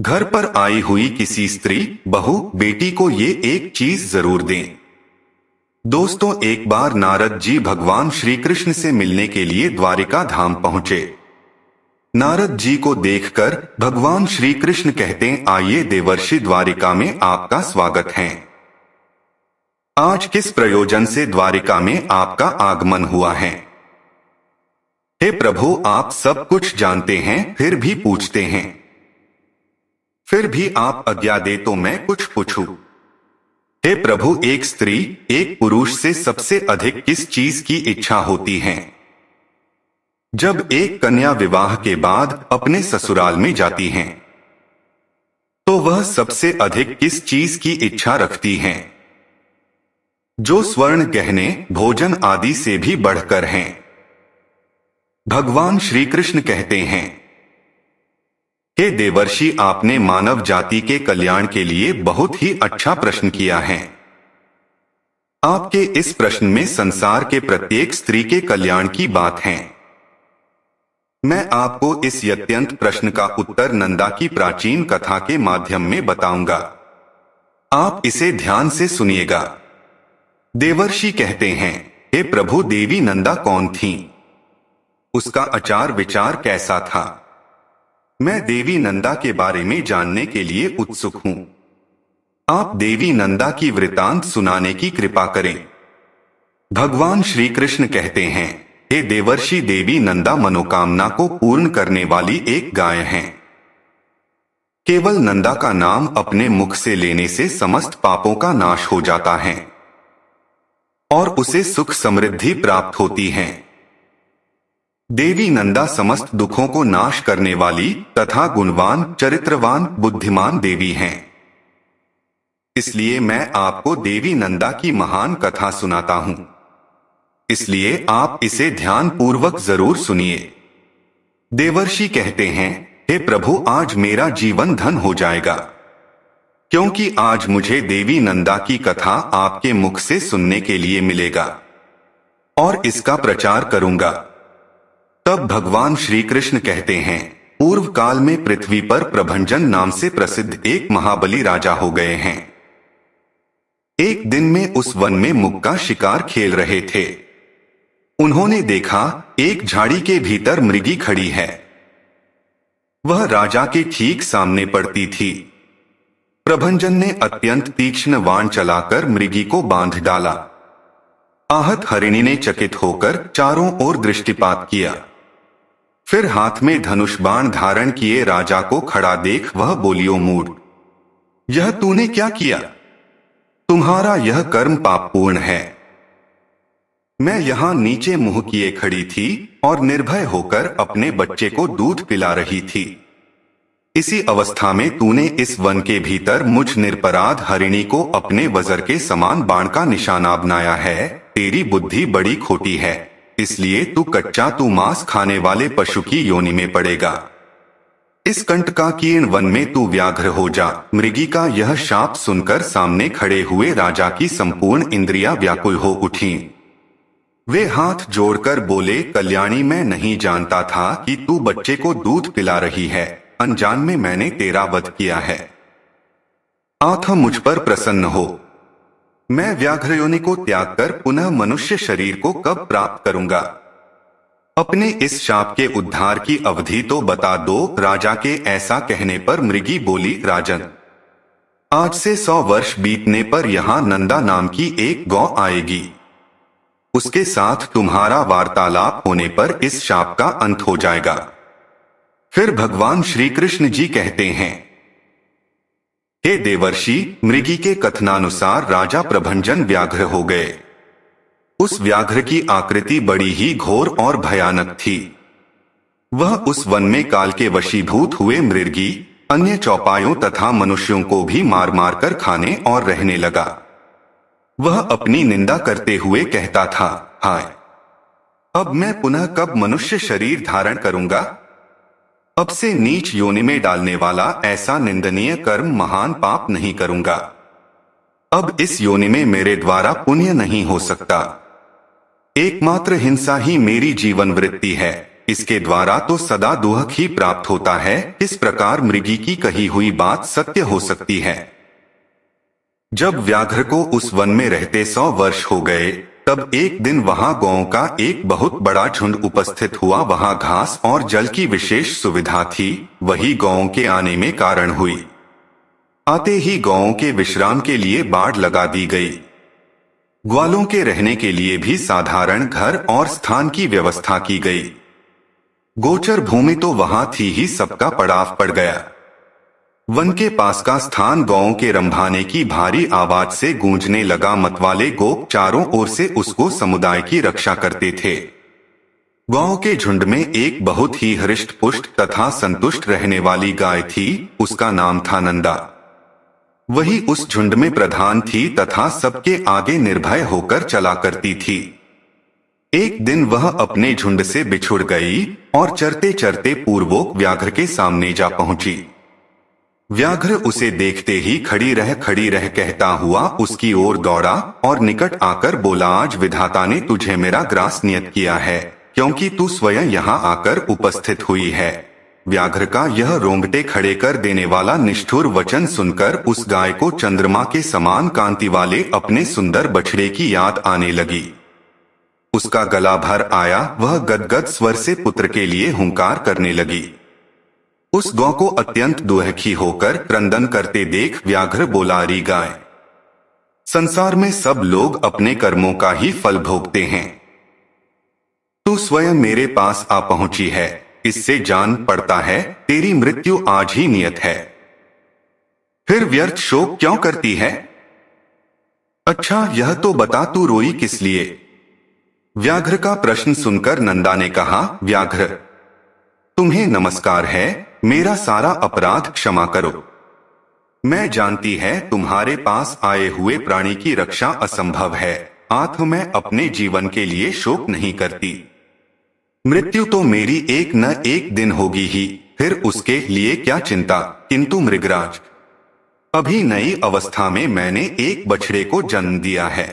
घर पर आई हुई किसी स्त्री, बहू, बेटी को ये एक चीज जरूर दें। दोस्तों, एक बार नारद जी भगवान श्री कृष्ण से मिलने के लिए द्वारिका धाम पहुंचे। नारद जी को देखकर भगवान श्री कृष्ण कहते हैं, आइए देवर्षि, द्वारिका में आपका स्वागत है। आज किस प्रयोजन से द्वारिका में आपका आगमन हुआ है? हे प्रभु, आप सब कुछ जानते हैं, फिर भी पूछते हैं। फिर भी आप आज्ञा दे तो मैं कुछ पूछूं। हे प्रभु, एक स्त्री एक पुरुष से सबसे अधिक किस चीज की इच्छा होती है? जब एक कन्या विवाह के बाद अपने ससुराल में जाती है तो वह सबसे अधिक किस चीज की इच्छा रखती है, जो स्वर्ण, गहने, भोजन आदि से भी बढ़कर हैं? भगवान श्री कृष्ण कहते हैं, हे देवर्षि, आपने मानव जाति के कल्याण के लिए बहुत ही अच्छा प्रश्न किया है। आपके इस प्रश्न में संसार के प्रत्येक स्त्री के कल्याण की बात है। मैं आपको इस अत्यंत प्रश्न का उत्तर नंदा की प्राचीन कथा के माध्यम में बताऊंगा। आप इसे ध्यान से सुनिएगा। देवर्षि कहते हैं, हे प्रभु, देवी नंदा कौन थी? उसका आचार विचार कैसा था? मैं देवी नंदा के बारे में जानने के लिए उत्सुक हूं। आप देवी नंदा की वृतांत सुनाने की कृपा करें। भगवान श्री कृष्ण कहते हैं, हे देवर्षि, देवी नंदा मनोकामना को पूर्ण करने वाली एक गाय हैं। केवल नंदा का नाम अपने मुख से लेने से समस्त पापों का नाश हो जाता है और उसे सुख समृद्धि प्राप्त होती है। देवी नंदा समस्त दुखों को नाश करने वाली तथा गुणवान, चरित्रवान, बुद्धिमान देवी हैं। इसलिए मैं आपको देवी नंदा की महान कथा सुनाता हूं। इसलिए आप इसे ध्यान पूर्वक जरूर सुनिए। देवर्षि कहते हैं, हे प्रभु, आज मेरा जीवन धन हो जाएगा, क्योंकि आज मुझे देवी नंदा की कथा आपके मुख से सुनने के लिए मिलेगा और इसका प्रचार करूंगा। तब भगवान श्री कृष्ण कहते हैं, पूर्व काल में पृथ्वी पर प्रभंजन नाम से प्रसिद्ध एक महाबली राजा हो गए हैं। एक दिन में उस वन में मुग का शिकार खेल रहे थे। उन्होंने देखा एक झाड़ी के भीतर मृगी खड़ी है। वह राजा के ठीक सामने पड़ती थी। प्रभंजन ने अत्यंत तीक्ष्ण बाण चलाकर मृगी को बांध डाला। आहत हरिणी ने चकित होकर चारों ओर दृष्टिपात किया। फिर हाथ में धनुष बाण धारण किए राजा को खड़ा देख वह बोलियो, मूढ़, यह तूने क्या किया? तुम्हारा यह कर्म पापपूर्ण है। मैं यहां नीचे मुंह किए खड़ी थी और निर्भय होकर अपने बच्चे को दूध पिला रही थी। इसी अवस्था में तूने इस वन के भीतर मुझ निरपराध हरिणी को अपने वज्र के समान बाण का निशाना बनाया है। तेरी बुद्धि बड़ी खोटी है, इसलिए तू मांस खाने वाले पशु की योनि में पड़ेगा। इस कंटकाकीर्ण वन में तू व्याघ्र हो जा। मृगी का यह शाप सुनकर सामने खड़े हुए राजा की संपूर्ण इंद्रियां व्याकुल हो उठीं। वे हाथ जोड़कर बोले, कल्याणी, मैं नहीं जानता था कि तू बच्चे को दूध पिला रही है। अनजान में मैंने तेरा वध किया है। आंख मुझ पर प्रसन्न हो। मैं व्याघ्र योनि को त्याग कर पुनः मनुष्य शरीर को कब प्राप्त करूंगा? अपने इस शाप के उद्धार की अवधि तो बता दो। राजा के ऐसा कहने पर मृगी बोली, राजन, आज से 100 वर्ष बीतने पर यहाँ नंदा नाम की एक गौ आएगी। उसके साथ तुम्हारा वार्तालाप होने पर इस शाप का अंत हो जाएगा। फिर भगवान श्री कृष्ण जी कहते हैं, हे देवर्षि, मृगी के कथनानुसार राजा प्रभंजन व्याघ्र हो गए। उस व्याघ्र की आकृति बड़ी ही घोर और भयानक थी। वह उस वन में काल के वशीभूत हुए मृगी, अन्य चौपायों तथा मनुष्यों को भी मार मार कर खाने और रहने लगा। वह अपनी निंदा करते हुए कहता था, हाय, अब मैं पुनः कब मनुष्य शरीर धारण करूंगा? अब से नीच योनि में डालने वाला ऐसा निंदनीय कर्म, महान पाप नहीं करूंगा। अब इस योनि में मेरे द्वारा पुण्य नहीं हो सकता। एकमात्र हिंसा ही मेरी जीवन वृत्ति है, इसके द्वारा तो सदा दुख ही प्राप्त होता है। इस प्रकार मृगी की कही हुई बात सत्य हो सकती है। जब व्याघ्र को उस वन में रहते 100 वर्ष हो गए, तब एक दिन वहां गौओं का एक बहुत बड़ा झुंड उपस्थित हुआ। वहां घास और जल की विशेष सुविधा थी, वही गौओं के आने में कारण हुई। आते ही गौओं के विश्राम के लिए बाड़ लगा दी गई। ग्वालों के रहने के लिए भी साधारण घर और स्थान की व्यवस्था की गई। गोचर भूमि तो वहां थी ही, सबका पड़ाव पड़ गया। वन के पास का स्थान गौओं के रंभाने की भारी आवाज से गूंजने लगा। मतवाले गोप चारों ओर से उसको समुदाय की रक्षा करते थे। गौओं के झुंड में एक बहुत ही हृष्ट पुष्ट तथा संतुष्ट रहने वाली गाय थी, उसका नाम था नंदा। वही उस झुंड में प्रधान थी तथा सबके आगे निर्भय होकर चला करती थी। एक दिन वह अपने झुंड से बिछुड़ गई और चरते चरते पूर्वोक्त व्याघ्र के सामने जा पहुंची। व्याघ्र उसे देखते ही खड़ी रह कहता हुआ उसकी ओर दौड़ा और निकट आकर बोला, आज विधाता ने तुझे मेरा ग्रास नियत किया है, क्योंकि तू स्वयं यहाँ आकर उपस्थित हुई है। व्याघ्र का यह रोंगटे खड़े कर देने वाला निष्ठुर वचन सुनकर उस गाय को चंद्रमा के समान कांति वाले अपने सुंदर बछड़े की याद आने लगी। उसका गला भर आया, वह गदगद स्वर से पुत्र के लिए हुंकार करने लगी। उस गौ को अत्यंत दुखी होकर क्रंदन करते देख व्याघ्र बोला, अरी गाय, संसार में सब लोग अपने कर्मों का ही फल भोगते हैं। तू स्वयं मेरे पास आ पहुंची है, इससे जान पड़ता है तेरी मृत्यु आज ही नियत है। फिर व्यर्थ शोक क्यों करती है? अच्छा यह तो बता, तू रोई किस लिए? व्याघ्र का प्रश्न सुनकर नंदा ने कहा, व्याघ्र, तुम्हें नमस्कार है, मेरा सारा अपराध क्षमा करो। मैं जानती है तुम्हारे पास आए हुए प्राणी की रक्षा असंभव है, आत्म मैं अपने जीवन के लिए शोक नहीं करती। मृत्यु तो मेरी एक न एक दिन होगी ही, फिर उसके लिए क्या चिंता। किंतु मृगराज, अभी नई अवस्था में मैंने एक बछड़े को जन्म दिया है।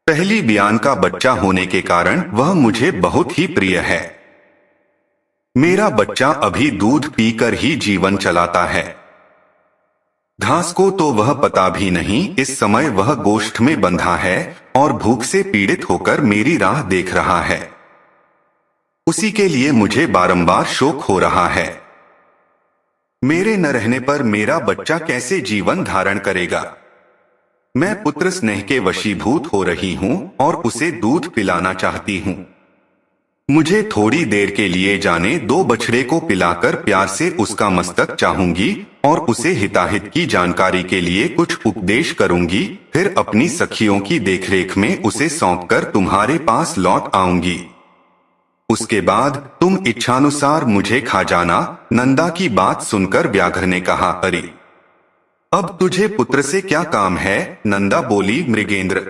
पहली बियान का बच्चा होने के कारण वह मुझे बहुत ही प्रिय है। मेरा बच्चा अभी दूध पीकर ही जीवन चलाता है। घास को तो वह पता भी नहीं, इस समय वह गोष्ठ में बंधा है और भूख से पीड़ित होकर मेरी राह देख रहा है। उसी के लिए मुझे बारंबार शोक हो रहा है। मेरे न रहने पर मेरा बच्चा कैसे जीवन धारण करेगा? मैं पुत्र स्नेह के वशीभूत हो रही हूं और उसे दूध पिलाना चाहती हूं। मुझे थोड़ी देर के लिए जाने दो, बछड़े को पिलाकर प्यार से उसका मस्तक चाहूंगी और उसे हिताहित की जानकारी के लिए कुछ उपदेश करूंगी, फिर अपनी सखियों की देखरेख में उसे सौंपकर तुम्हारे पास लौट आऊंगी। उसके बाद तुम इच्छानुसार मुझे खा जाना। नंदा की बात सुनकर व्याघ्र ने कहा, अरे अब तुझे पुत्र से क्या काम है? नंदा बोली, मृगेंद्र,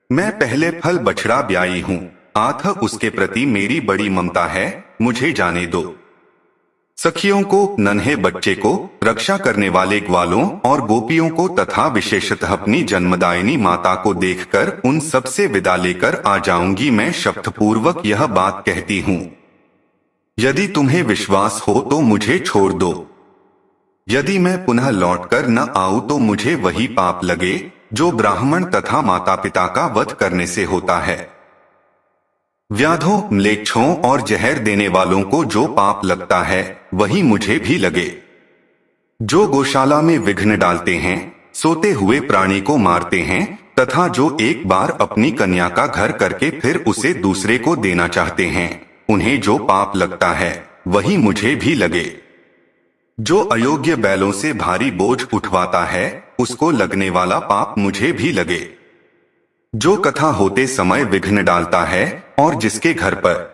मैं पहले फल बछड़ा ब्याई हूं, आथ उसके प्रति मेरी बड़ी ममता है, मुझे जाने दो। सखियों को, नन्हे बच्चे को, रक्षा करने वाले ग्वालों और गोपियों को तथा विशेषतः अपनी जन्मदायिनी माता को देखकर उन सब से विदा लेकर आ जाऊंगी। मैं शपथपूर्वक यह बात कहती हूं। यदि तुम्हें विश्वास हो तो मुझे छोड़ दो। यदि मैं पुनः लौटकर न आऊं तो मुझे वही पाप लगे जो ब्राह्मण तथा माता पिता का वध करने से होता है। व्याधों, म्लेच्छों और जहर देने वालों को जो पाप लगता है वही मुझे भी लगे। जो गौशाला में विघ्न डालते हैं, सोते हुए प्राणी को मारते हैं तथा जो एक बार अपनी कन्या का घर करके फिर उसे दूसरे को देना चाहते हैं, उन्हें जो पाप लगता है वही मुझे भी लगे। जो अयोग्य बैलों से भारी बोझ उठवाता है, उसको लगने वाला पाप मुझे भी लगे। जो कथा होते समय विघ्न डालता है और जिसके घर पर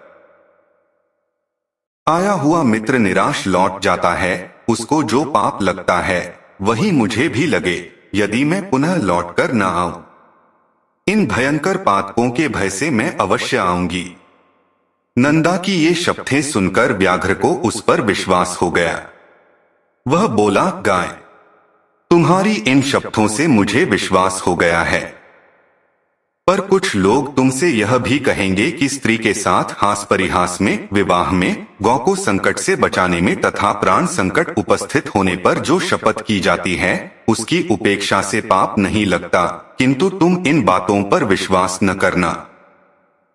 आया हुआ मित्र निराश लौट जाता है, उसको जो पाप लगता है वही मुझे भी लगे, यदि मैं पुनः लौटकर न आऊं। इन भयंकर पातकों के भय से मैं अवश्य आऊंगी। नंदा की ये शपथें सुनकर व्याघ्र को उस पर विश्वास हो गया। वह बोला, गाय, तुम्हारी इन शपथों से मुझे विश्वास हो गया है, पर कुछ लोग तुमसे यह भी कहेंगे कि स्त्री के साथ हास परिहास में, विवाह में, गौ को संकट से बचाने में तथा प्राण संकट उपस्थित होने पर जो शपथ की जाती है उसकी उपेक्षा से पाप नहीं लगता, किंतु तुम इन बातों पर विश्वास न करना।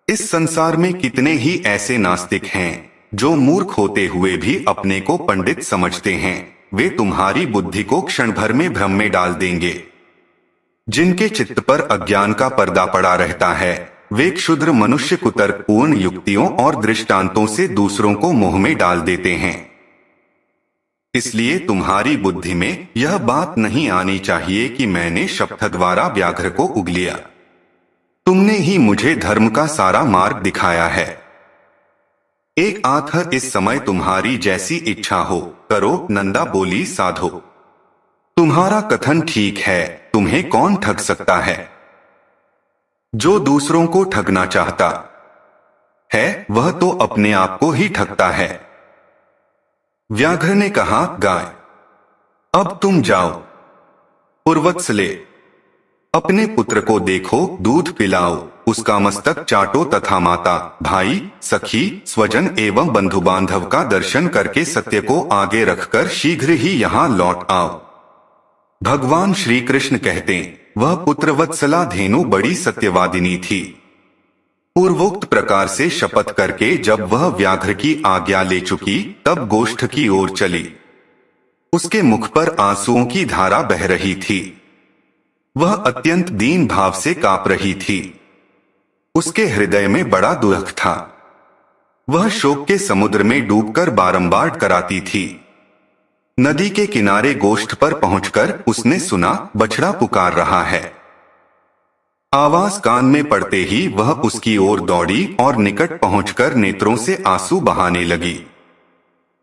इस संसार में कितने ही ऐसे नास्तिक हैं जो मूर्ख होते हुए भी अपने को पंडित समझते हैं। वे तुम्हारी बुद्धि को क्षण भर में भ्रम में डाल देंगे। जिनके चित्त पर अज्ञान का पर्दा पड़ा रहता है वे क्षुद्र मनुष्य कुतर्कपूर्ण युक्तियों और दृष्टांतों से दूसरों को मोह में डाल देते हैं। इसलिए तुम्हारी बुद्धि में यह बात नहीं आनी चाहिए कि मैंने शपथ द्वारा व्याघ्र को उगलिया। तुमने ही मुझे धर्म का सारा मार्ग दिखाया है। एक आथ इस समय तुम्हारी जैसी इच्छा हो करो, नंदा बोली साधो। तुम्हारा कथन ठीक है, तुम्हें कौन ठग सकता है? जो दूसरों को ठगना चाहता है वह तो अपने आप को ही ठगता है। व्याघ्र ने कहा, गाय अब तुम जाओ। पूर्वत्सले अपने पुत्र को देखो, दूध पिलाओ, उसका मस्तक चाटो तथा माता, भाई, सखी, स्वजन एवं बंधु बांधव का दर्शन करके सत्य को आगे रखकर शीघ्र ही यहाँ लौट आओ। भगवान श्री कृष्ण कहते, वह पुत्रवत्सला धेनु बड़ी सत्यवादिनी थी। पूर्वोक्त प्रकार से शपथ करके जब वह व्याघ्र की आज्ञा ले चुकी तब गोष्ठ की ओर चली। उसके मुख पर आंसुओं की धारा बह रही थी। वह अत्यंत दीन भाव से कांप रही थी। उसके हृदय में बड़ा दुख था। वह शोक के समुद्र में डूबकर बारंबार कराती थी। नदी के किनारे गोष्ठ पर पहुंचकर उसने सुना बछड़ा पुकार रहा है। आवाज कान में पड़ते ही वह उसकी ओर दौड़ी और निकट पहुंचकर नेत्रों से आंसू बहाने लगी।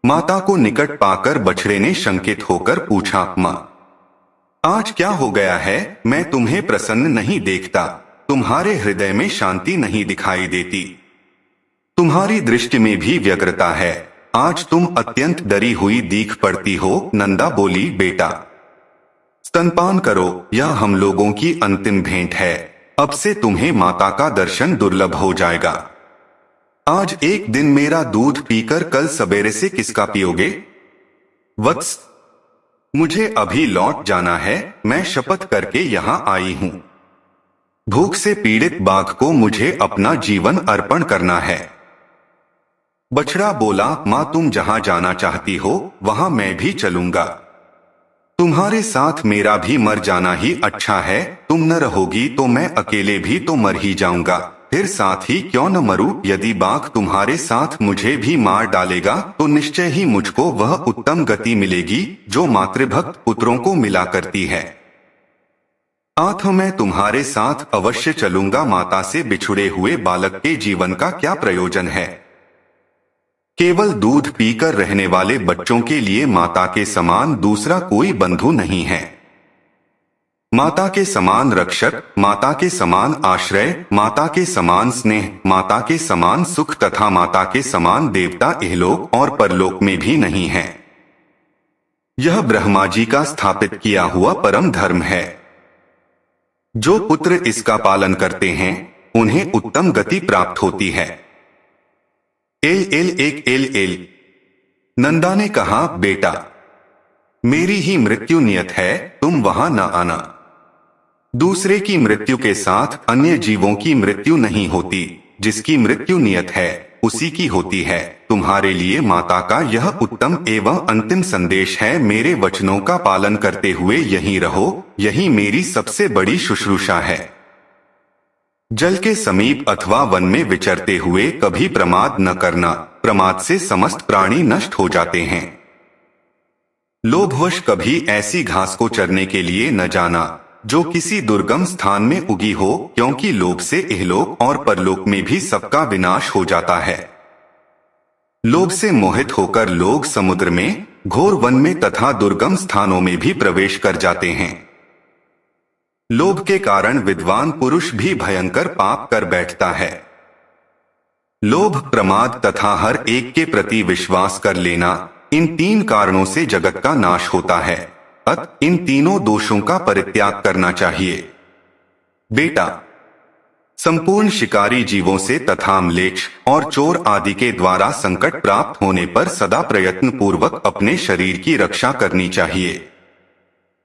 माता को निकट पाकर बछड़े ने शंकित होकर पूछा, मां, आज क्या हो गया है? मैं तुम्हें प्रसन्न नहीं देखता। तुम्हारे हृदय में शांति नहीं दिखाई देती। तुम्हारी दृष्टि में भी व्यग्रता है। आज तुम अत्यंत डरी हुई दीख पड़ती हो। नंदा बोली, बेटा स्तनपान करो, यह हम लोगों की अंतिम भेंट है। अब से तुम्हें माता का दर्शन दुर्लभ हो जाएगा। आज एक दिन मेरा दूध पीकर कल सवेरे से किसका पियोगे? वत्स, मुझे अभी लौट जाना है। मैं शपथ करके यहाँ आई हूँ। भूख से पीड़ित बाघ को मुझे अपना जीवन अर्पण करना है। बछड़ा बोला, माँ तुम जहाँ जाना चाहती हो वहाँ मैं भी चलूंगा। तुम्हारे साथ मेरा भी मर जाना ही अच्छा है। तुम न रहोगी तो मैं अकेले भी तो मर ही जाऊंगा। फिर साथ ही क्यों न मरूं? यदि बाघ तुम्हारे साथ मुझे भी मार डालेगा तो निश्चय ही मुझको वह उत्तम गति मिलेगी जो मातृभक्त पुत्रों को मिला करती है। आथ मैं तुम्हारे साथ अवश्य चलूंगा। माता से बिछुड़े हुए बालक के जीवन का क्या प्रयोजन है? केवल दूध पीकर रहने वाले बच्चों के लिए माता के समान दूसरा कोई बंधु नहीं है। माता के समान रक्षक, माता के समान आश्रय, माता के समान स्नेह, माता के समान सुख तथा माता के समान देवता इहलोक और परलोक में भी नहीं है। यह ब्रह्मा जी का स्थापित किया हुआ परम धर्म है। जो पुत्र इसका पालन करते हैं उन्हें उत्तम गति प्राप्त होती है। एल नंदा ने कहा, बेटा मेरी ही मृत्यु नियत है, तुम वहां न आना। दूसरे की मृत्यु के साथ अन्य जीवों की मृत्यु नहीं होती। जिसकी मृत्यु नियत है उसी की होती है। तुम्हारे लिए माता का यह उत्तम एवं अंतिम संदेश है। मेरे वचनों का पालन करते हुए यहीं रहो, यही मेरी सबसे बड़ी शुश्रूषा है। जल के समीप अथवा वन में विचरते हुए कभी प्रमाद न करना। प्रमाद से समस्त प्राणी नष्ट हो जाते हैं। लोभवश कभी ऐसी घास को चरने के लिए न जाना जो किसी दुर्गम स्थान में उगी हो, क्योंकि लोभ से इहलोक और परलोक में भी सबका विनाश हो जाता है। लोभ से मोहित होकर लोग समुद्र में, घोर वन में तथा दुर्गम स्थानों में भी प्रवेश कर जाते हैं। लोभ के कारण विद्वान पुरुष भी भयंकर पाप कर बैठता है। लोभ, प्रमाद तथा हर एक के प्रति विश्वास कर लेना, इन तीन कारणों से जगत का नाश होता है। इन तीनों दोषों का परित्याग करना चाहिए। बेटा संपूर्ण शिकारी जीवों से तथा म्लेच्छ और चोर आदि के द्वारा संकट प्राप्त होने पर सदा प्रयत्न पूर्वक अपने शरीर की रक्षा करनी चाहिए।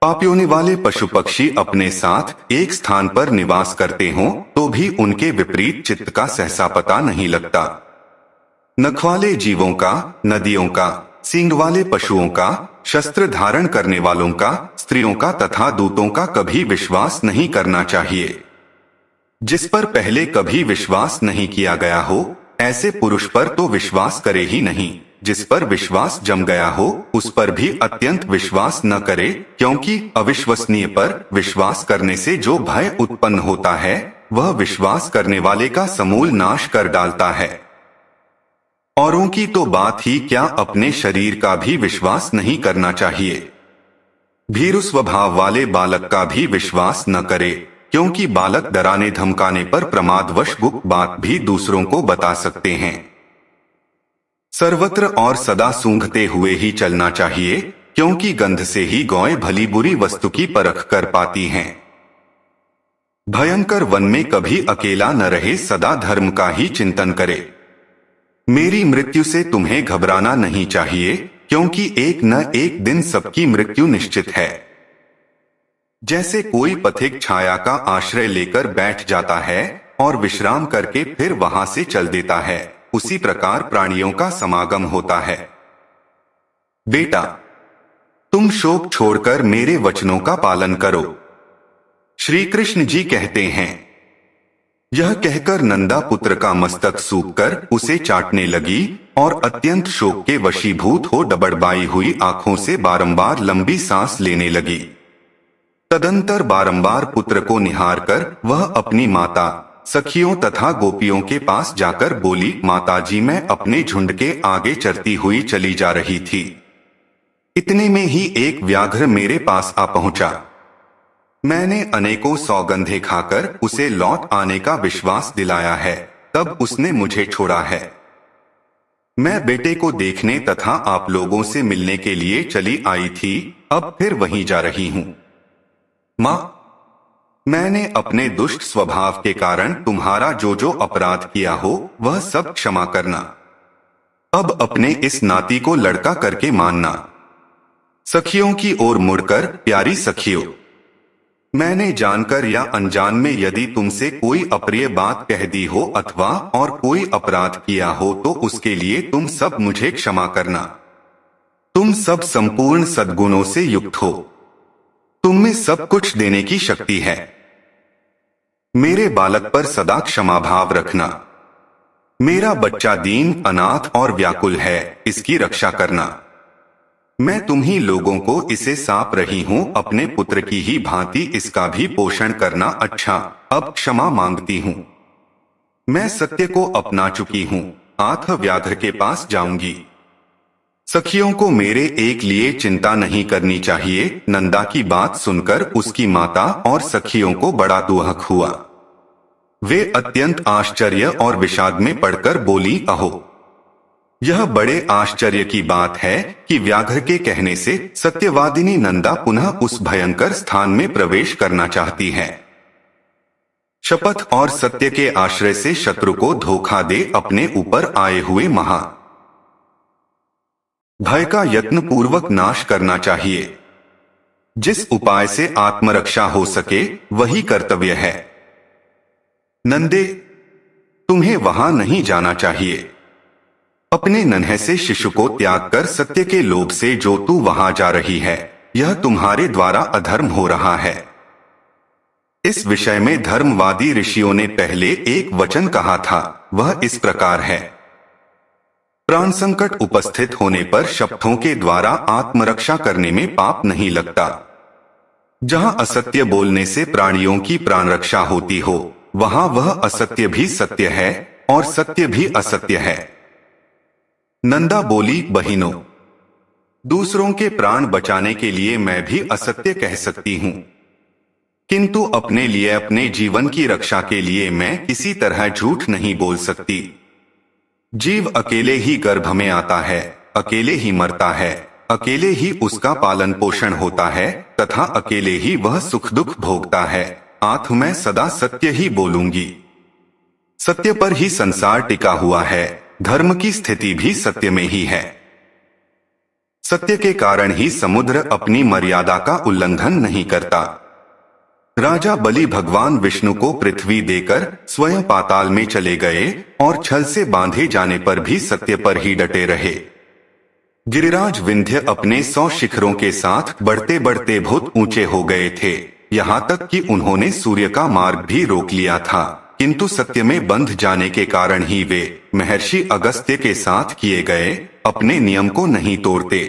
पाप वाले पशु पक्षी अपने साथ एक स्थान पर निवास करते हों तो भी उनके विपरीत चित्त का सहसा पता नहीं लगता। नख वाले जीवों का, नदियों का, सींग वाले पशुओं का, शस्त्र धारण करने वालों का, स्त्रियों का तथा दूतों का कभी विश्वास नहीं करना चाहिए। जिस पर पहले कभी विश्वास नहीं किया गया हो ऐसे पुरुष पर तो विश्वास करे ही नहीं। जिस पर विश्वास जम गया हो उस पर भी अत्यंत विश्वास न करे, क्योंकि अविश्वसनीय पर विश्वास करने से जो भय उत्पन्न होता है वह विश्वास करने वाले का समूल नाश कर डालता है। औरों की तो बात ही क्या, अपने शरीर का भी विश्वास नहीं करना चाहिए। भीरु स्वभाव वाले बालक का भी विश्वास न करे, क्योंकि बालक डराने धमकाने पर प्रमादवश गुप्त बात भी दूसरों को बता सकते हैं। सर्वत्र और सदा सूंघते हुए ही चलना चाहिए, क्योंकि गंध से ही गौएं भली बुरी वस्तु की परख कर पाती हैं। भयंकर वन में कभी अकेला न रहे, सदा धर्म का ही चिंतन करे। मेरी मृत्यु से तुम्हें घबराना नहीं चाहिए, क्योंकि एक न एक दिन सबकी मृत्यु निश्चित है। जैसे कोई पथिक छाया का आश्रय लेकर बैठ जाता है और विश्राम करके फिर वहां से चल देता है, उसी प्रकार प्राणियों का समागम होता है। बेटा, तुम शोक छोड़कर मेरे वचनों का पालन करो। श्री कृष्ण जी कहते हैं। यह कहकर नंदा पुत्र का मस्तक सूखकर उसे चाटने लगी और अत्यंत शोक के वशीभूत हो डबडबाई हुई आंखों से बारंबार लंबी सांस लेने लगी। तदंतर बारंबार पुत्र को निहार कर वह अपनी माता, सखियों तथा गोपियों के पास जाकर बोली, माताजी, मैं अपने झुंड के आगे चरती हुई चली जा रही थी। इतने में ही एक व्याघ्र मेरे पास आ पहुंचा। मैंने अनेकों सौगंधे खाकर उसे लौट आने का विश्वास दिलाया है, तब उसने मुझे छोड़ा है। मैं बेटे को देखने तथा आप लोगों से मिलने के लिए चली आई थी, अब फिर वहीं जा रही हूं। माँ, मैंने अपने दुष्ट स्वभाव के कारण तुम्हारा जो जो अपराध किया हो वह सब क्षमा करना। अब अपने इस नाती को लड़का करके मानना। सखियों की ओर मुड़कर, प्यारी सखियों, मैंने जानकर या अनजान में यदि तुमसे कोई अप्रिय बात कह दी हो अथवा और कोई अपराध किया हो तो उसके लिए तुम सब मुझे क्षमा करना। तुम सब संपूर्ण सद्गुणों से युक्त हो, तुम में सब कुछ देने की शक्ति है। मेरे बालक पर सदा क्षमा भाव रखना। मेरा बच्चा दीन, अनाथ और व्याकुल है, इसकी रक्षा करना। मैं तुम्ही लोगों को इसे सौंप रही हूँ, अपने पुत्र की ही भांति इसका भी पोषण करना। अच्छा, अब क्षमा मांगती हूँ। मैं सत्य को अपना चुकी हूँ, आठ व्याघ्र के पास जाऊंगी। सखियों को मेरे एक लिए चिंता नहीं करनी चाहिए। नंदा की बात सुनकर उसकी माता और सखियों को बड़ा दुहक हुआ। वे अत्यंत आश्चर्य और विषाद में पड़कर बोली, अहो, यह बड़े आश्चर्य की बात है कि व्याघ्र के कहने से सत्यवादिनी नंदा पुनः उस भयंकर स्थान में प्रवेश करना चाहती है। शपथ और सत्य के आश्रय से शत्रु को धोखा दे अपने ऊपर आए हुए महा भय का यत्न पूर्वक नाश करना चाहिए। जिस उपाय से आत्मरक्षा हो सके वही कर्तव्य है। नंदे, तुम्हें वहां नहीं जाना चाहिए। अपने नन्हे से शिशु को त्याग कर सत्य के लोभ से जो तू वहां जा रही है, यह तुम्हारे द्वारा अधर्म हो रहा है। इस विषय में धर्मवादी ऋषियों ने पहले एक वचन कहा था, वह इस प्रकार है, प्राण संकट उपस्थित होने पर शब्दों के द्वारा आत्मरक्षा करने में पाप नहीं लगता। जहां असत्य बोलने से प्राणियों की प्राण रक्षा होती हो, वहां वह असत्य भी सत्य है और सत्य भी असत्य है। नंदा बोली, बहिनों, दूसरों के प्राण बचाने के लिए मैं भी असत्य कह सकती हूँ, किंतु अपने लिए, अपने जीवन की रक्षा के लिए मैं किसी तरह झूठ नहीं बोल सकती। जीव अकेले ही गर्भ में आता है, अकेले ही मरता है, अकेले ही उसका पालन पोषण होता है तथा अकेले ही वह सुख दुख भोगता है। आठ मैं सदा सत्य ही बोलूंगी। सत्य पर ही संसार टिका हुआ है, धर्म की स्थिति भी सत्य में ही है। सत्य के कारण ही समुद्र अपनी मर्यादा का उल्लंघन नहीं करता। राजा बलि भगवान विष्णु को पृथ्वी देकर स्वयं पाताल में चले गए और छल से बांधे जाने पर भी सत्य पर ही डटे रहे। गिरिराज विंध्य अपने 100 शिखरों के साथ बढ़ते बढ़ते बहुत ऊंचे हो गए थे, यहाँ तक कि उन्होंने सूर्य का मार्ग भी रोक लिया था, किंतु सत्य में बंध जाने के कारण ही वे महर्षि अगस्त्य के साथ किए गए अपने नियम को नहीं तोड़ते।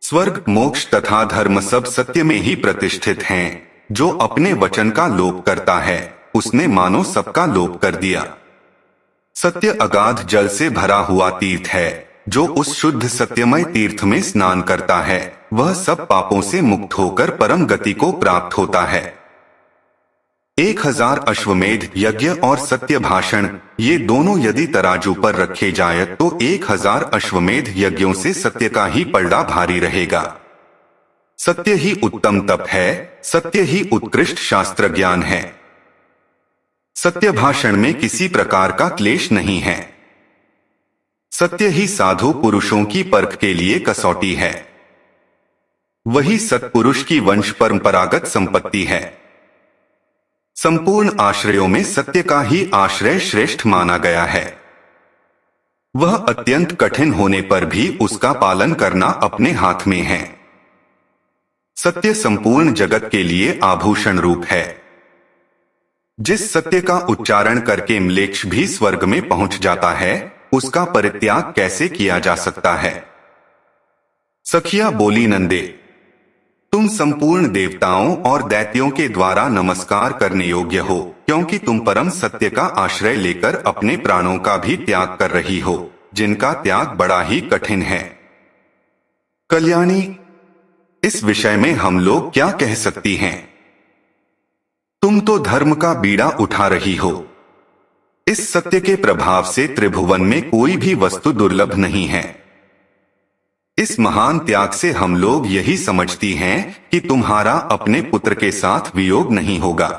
स्वर्ग, मोक्ष तथा धर्म सब सत्य में ही प्रतिष्ठित हैं। जो अपने वचन का लोप करता है उसने मानो सबका लोप कर दिया। सत्य अगाध जल से भरा हुआ तीर्थ है। जो उस शुद्ध सत्यमय तीर्थ में स्नान करता है वह सब पापों से मुक्त होकर परम गति को प्राप्त होता है। 1000 अश्वमेध यज्ञ और सत्य भाषण, ये दोनों यदि तराजू पर रखे जाए तो 1000 अश्वमेध यज्ञों से सत्य का ही पलड़ा भारी रहेगा। सत्य ही उत्तम तप है, सत्य ही उत्कृष्ट शास्त्र ज्ञान है। सत्य भाषण में किसी प्रकार का क्लेश नहीं है। सत्य ही साधु पुरुषों की परख के लिए कसौटी है। वही सत्पुरुष की वंश परंपरागत संपत्ति है। संपूर्ण आश्रयों में सत्य का ही आश्रय श्रेष्ठ माना गया है। वह अत्यंत कठिन होने पर भी उसका पालन करना अपने हाथ में है। सत्य संपूर्ण जगत के लिए आभूषण रूप है। जिस सत्य का उच्चारण करके म्लेच्छ भी स्वर्ग में पहुंच जाता है उसका परित्याग कैसे किया जा सकता है। सखिया बोली, नंदे तुम संपूर्ण देवताओं और दैत्यों के द्वारा नमस्कार करने योग्य हो, क्योंकि तुम परम सत्य का आश्रय लेकर अपने प्राणों का भी त्याग कर रही हो, जिनका त्याग बड़ा ही कठिन है। कल्याणी, इस विषय में हम लोग क्या कह सकती हैं? तुम तो धर्म का बीड़ा उठा रही हो। इस सत्य के प्रभाव से त्रिभुवन में कोई भी वस्तु दुर्लभ नहीं है। इस महान त्याग से हम लोग यही समझती हैं कि तुम्हारा अपने पुत्र के साथ वियोग नहीं होगा।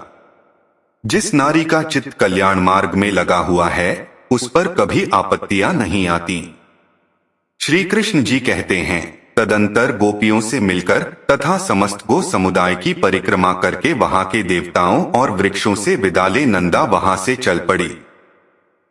जिस नारी का चित्त कल्याण मार्ग में लगा हुआ है उस पर कभी आपत्तियां नहीं आती। श्री कृष्ण जी कहते हैं, तदंतर गोपियों से मिलकर तथा समस्त गो समुदाय की परिक्रमा करके वहां के देवताओं और वृक्षों से विदा ले नंदा वहां से चल पड़ी।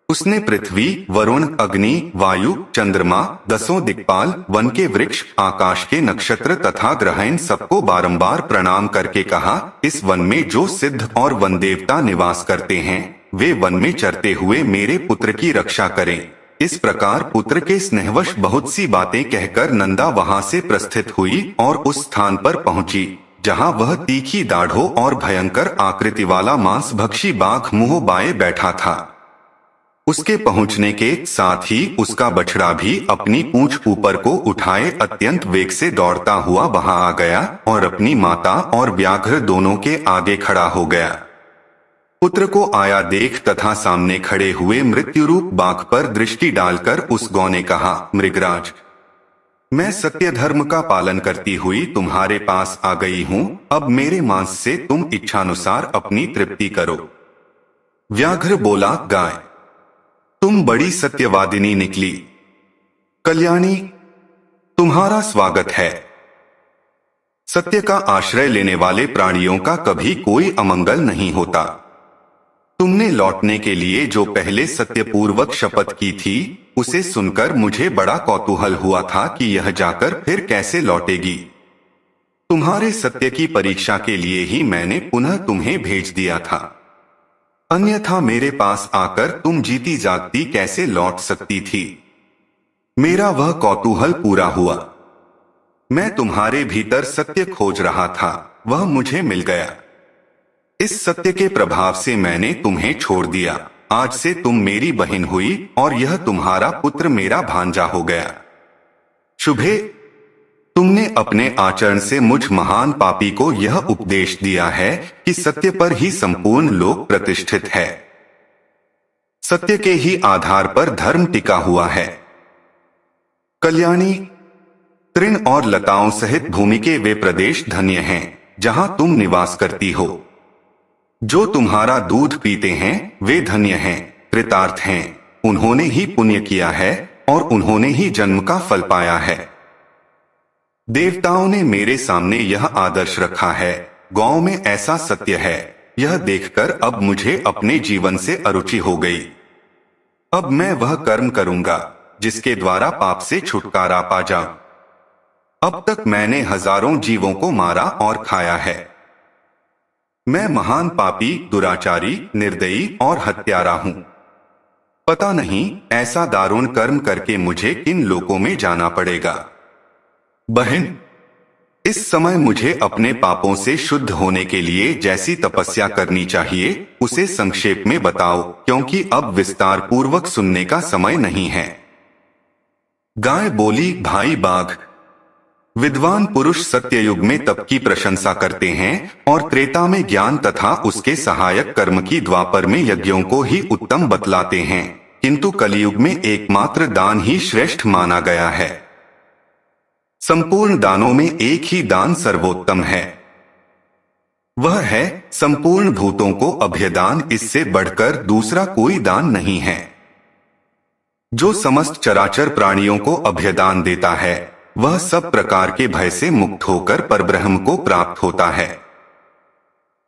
उसने पृथ्वी, वरुण, अग्नि, वायु, चंद्रमा, 10 दिक्पाल, वन के वृक्ष, आकाश के नक्षत्र तथा ग्रहण सबको बारंबार प्रणाम करके कहा, इस वन में जो सिद्ध और वन देवता निवास करते हैं वे वन में चरते हुए मेरे पुत्र की रक्षा करें। इस प्रकार पुत्र के स्नेहवश बहुत सी बातें कहकर नंदा वहां से प्रस्थित हुई और उस स्थान पर पहुंची जहां वह तीखी दाढ़ों और भयंकर आकृति वाला मांसभक्षी बाघ मुंह बाए बैठा था। उसके पहुंचने के साथ ही उसका बछड़ा भी अपनी पूंछ ऊपर को उठाए अत्यंत वेग से दौड़ता हुआ वहां आ गया और अपनी माता और व्याघ्र दोनों के आगे खड़ा हो गया। पुत्र को आया देख तथा सामने खड़े हुए मृत्यु रूप बाघ पर दृष्टि डालकर उस गौ ने कहा, मृगराज, मैं सत्य धर्म का पालन करती हुई तुम्हारे पास आ गई हूं, अब मेरे मांस से तुम इच्छानुसार अपनी तृप्ति करो। व्याघ्र बोला, गाय, तुम बड़ी सत्यवादिनी निकली। कल्याणी, तुम्हारा स्वागत है। सत्य का आश्रय लेने वाले प्राणियों का कभी कोई अमंगल नहीं होता। तुमने लौटने के लिए जो पहले सत्यपूर्वक शपथ की थी उसे सुनकर मुझे बड़ा कौतूहल हुआ था कि यह जाकर फिर कैसे लौटेगी। तुम्हारे सत्य की परीक्षा के लिए ही मैंने पुनः तुम्हें भेज दिया था, अन्यथा मेरे पास आकर तुम जीती जागती कैसे लौट सकती थी। मेरा वह कौतूहल पूरा हुआ। मैं तुम्हारे भीतर सत्य खोज रहा था, वह मुझे मिल गया। इस सत्य के प्रभाव से मैंने तुम्हें छोड़ दिया। आज से तुम मेरी बहन हुई और यह तुम्हारा पुत्र मेरा भांजा हो गया। शुभे, तुमने अपने आचरण से मुझ महान पापी को यह उपदेश दिया है कि सत्य पर ही संपूर्ण लोक प्रतिष्ठित है। सत्य के ही आधार पर धर्म टिका हुआ है। कल्याणी, तृण और लताओं सहित भूमि के वे प्रदेश धन्य हैं जहां तुम निवास करती हो। जो तुम्हारा दूध पीते हैं वे धन्य हैं, कृतार्थ हैं। उन्होंने ही पुण्य किया है और उन्होंने ही जन्म का फल पाया है। देवताओं ने मेरे सामने यह आदर्श रखा है, गांव में ऐसा सत्य है। यह देखकर अब मुझे अपने जीवन से अरुचि हो गई। अब मैं वह कर्म करूंगा जिसके द्वारा पाप से छुटकारा पा जाऊं। अब तक मैंने हजारों जीवों को मारा और खाया है। मैं महान पापी, दुराचारी, निर्दयी और हत्यारा हूं। पता नहीं ऐसा दारुण कर्म करके मुझे किन लोकों में जाना पड़ेगा। बहन, इस समय मुझे अपने पापों से शुद्ध होने के लिए जैसी तपस्या करनी चाहिए उसे संक्षेप में बताओ, क्योंकि अब विस्तार पूर्वक सुनने का समय नहीं है। गाय बोली, भाई बाघ, विद्वान पुरुष सत्ययुग में तप की प्रशंसा करते हैं और त्रेता में ज्ञान तथा उसके सहायक कर्म की, द्वापर में यज्ञों को ही उत्तम बतलाते हैं, किंतु कलयुग में एकमात्र दान ही श्रेष्ठ माना गया है। संपूर्ण दानों में एक ही दान सर्वोत्तम है, वह है संपूर्ण भूतों को अभयदान। इससे बढ़कर दूसरा कोई दान नहीं है। जो समस्त चराचर प्राणियों को अभयदान देता है वह सब प्रकार के भय से मुक्त होकर परब्रह्म को प्राप्त होता है।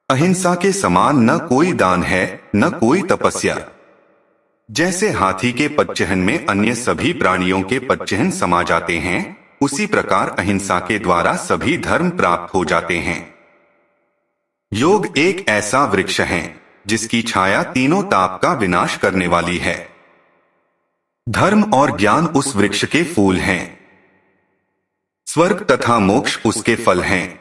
अहिंसा के समान न कोई दान है न कोई तपस्या। जैसे हाथी के पदचिह्न में अन्य सभी प्राणियों के पदचिह्न समा जाते हैं, उसी प्रकार अहिंसा के द्वारा सभी धर्म प्राप्त हो जाते हैं। योग एक ऐसा वृक्ष है जिसकी छाया तीनों ताप का विनाश करने वाली है। धर्म और ज्ञान उस वृक्ष के फूल हैं। स्वर्ग तथा मोक्ष उसके फल हैं।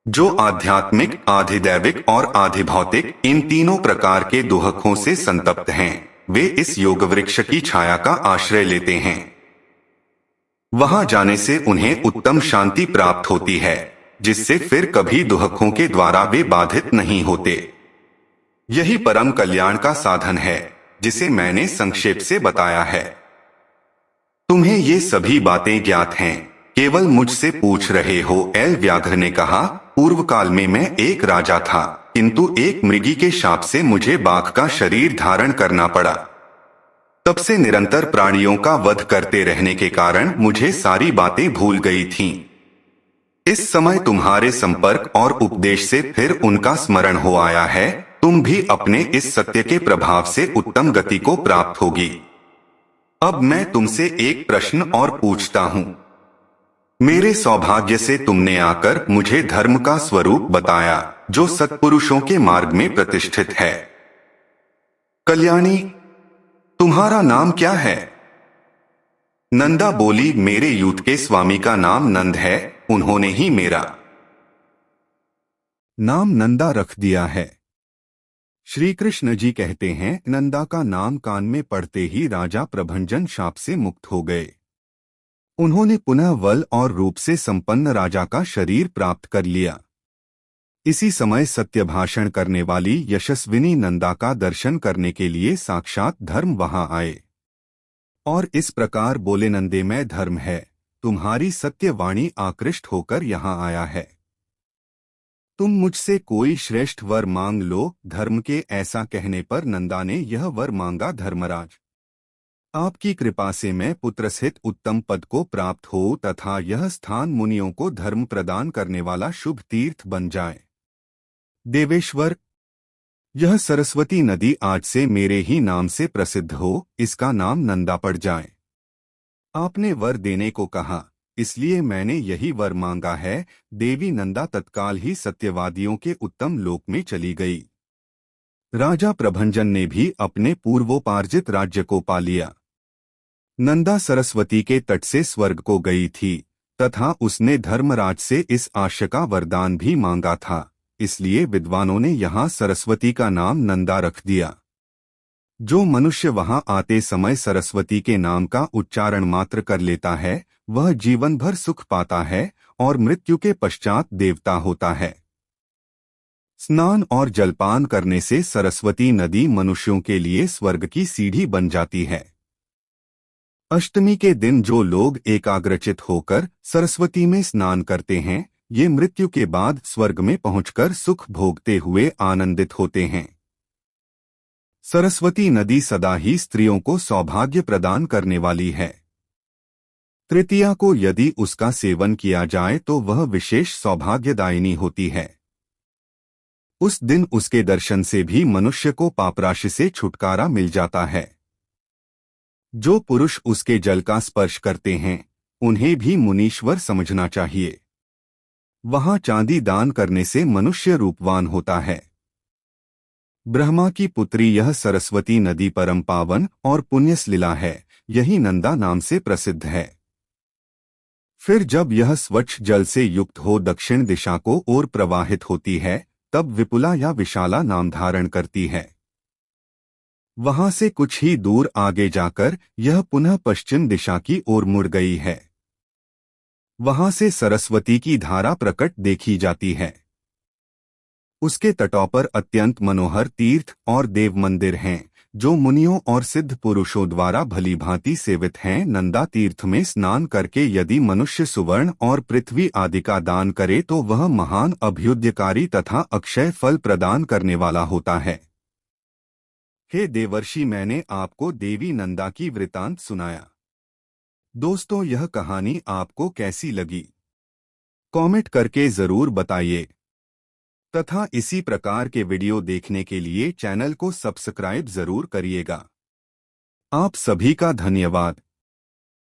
जो आध्यात्मिक, आधिदैविक और आधिभौतिक इन तीनों प्रकार के दुहकों से संतप्त हैं, वे इस योग वृक्ष की छाया का आश्रय लेते हैं। वहां जाने से उन्हें उत्तम शांति प्राप्त होती है, जिससे फिर कभी दुहकों के द्वारा वे बाधित नहीं होते। यही परम कल्याण का साधन है जिसे मैंने संक्षेप से बताया है। तुम्हें ये सभी बातें ज्ञात हैं, केवल मुझसे पूछ रहे हो। एल व्याघ्र ने कहा, पूर्व काल में मैं एक राजा था, किंतु एक मृगी के शाप से मुझे बाघ का शरीर धारण करना पड़ा। तब से निरंतर प्राणियों का वध करते रहने के कारण मुझे सारी बातें भूल गई थीं। इस समय तुम्हारे संपर्क और उपदेश से फिर उनका स्मरण हो आया है। तुम भी अपने इस सत्य के प्रभाव से उत्तम गति को प्राप्त होगी। अब मैं तुमसे एक प्रश्न और पूछता हूँ। मेरे सौभाग्य से तुमने आकर मुझे धर्म का स्वरूप बताया जो सत्पुरुषों के मार्ग में प्रतिष्ठित है। कल्याणी, तुम्हारा नाम क्या है? नंदा बोली, मेरे यूथ के स्वामी का नाम नंद है, उन्होंने ही मेरा नाम नंदा रख दिया है। श्री कृष्ण जी कहते हैं, नंदा का नाम कान में पड़ते ही राजा प्रभंजन शाप से मुक्त हो गए। उन्होंने पुनः बल और रूप से संपन्न राजा का शरीर प्राप्त कर लिया। इसी समय सत्य भाषण करने वाली यशस्विनी नंदा का दर्शन करने के लिए साक्षात धर्म वहां आए और इस प्रकार बोले, नंदे मैं धर्म है, तुम्हारी सत्यवाणी आकृष्ट होकर यहाँ आया है। तुम मुझसे कोई श्रेष्ठ वर मांग लो। धर्म के ऐसा कहने पर नंदा ने यह वर मांगा, धर्मराज, आपकी कृपा से मैं पुत्र सहित उत्तम पद को प्राप्त हो तथा यह स्थान मुनियों को धर्म प्रदान करने वाला शुभ तीर्थ बन जाए। देवेश्वर, यह सरस्वती नदी आज से मेरे ही नाम से प्रसिद्ध हो, इसका नाम नंदा पड़ जाए। आपने वर देने को कहा, इसलिए मैंने यही वर मांगा है। देवी नंदा तत्काल ही सत्यवादियों के उत्तम लोक में चली गई। राजा प्रभंजन ने भी अपने पूर्वोपार्जित राज्य को पा लिया। नंदा सरस्वती के तट से स्वर्ग को गई थी तथा उसने धर्मराज से इस आशय का वरदान भी मांगा था, इसलिए विद्वानों ने यहाँ सरस्वती का नाम नंदा रख दिया। जो मनुष्य वहां आते समय सरस्वती के नाम का उच्चारण मात्र कर लेता है वह जीवन भर सुख पाता है और मृत्यु के पश्चात देवता होता है। स्नान और जलपान करने से सरस्वती नदी मनुष्यों के लिए स्वर्ग की सीढ़ी बन जाती है। अष्टमी के दिन जो लोग एकाग्रचित होकर सरस्वती में स्नान करते हैं ये मृत्यु के बाद स्वर्ग में पहुंचकर सुख भोगते हुए आनंदित होते हैं। सरस्वती नदी सदा ही स्त्रियों को सौभाग्य प्रदान करने वाली है। तृतीया को यदि उसका सेवन किया जाए तो वह विशेष सौभाग्यदायिनी होती है। उस दिन उसके दर्शन से भी मनुष्य को पापराशि से छुटकारा मिल जाता है। जो पुरुष उसके जल का स्पर्श करते हैं उन्हें भी मुनीश्वर समझना चाहिए। वहां चांदी दान करने से मनुष्य रूपवान होता है। ब्रह्मा की पुत्री यह सरस्वती नदी परम पावन और पुण्यसलीला है, यही नंदा नाम से प्रसिद्ध है। फिर जब यह स्वच्छ जल से युक्त हो दक्षिण दिशा को ओर प्रवाहित होती है तब विपुला या विशाला नाम धारण करती है। वहां से कुछ ही दूर आगे जाकर यह पुनः पश्चिम दिशा की ओर मुड़ गई है। वहां से सरस्वती की धारा प्रकट देखी जाती है। उसके तटों पर अत्यंत मनोहर तीर्थ और देव मंदिर हैं जो मुनियों और सिद्ध पुरुषों द्वारा भली भांति सेवित हैं। नंदा तीर्थ में स्नान करके यदि मनुष्य सुवर्ण और पृथ्वी आदि का दान करे तो वह महान अभ्युदयकारी तथा अक्षय फल प्रदान करने वाला होता है। हे देवर्षि, मैंने आपको देवी नंदा की वृतांत सुनाया। दोस्तों, यह कहानी आपको कैसी लगी? कमेंट करके जरूर बताइए तथा इसी प्रकार के वीडियो देखने के लिए चैनल को सब्सक्राइब जरूर करिएगा। आप सभी का धन्यवाद।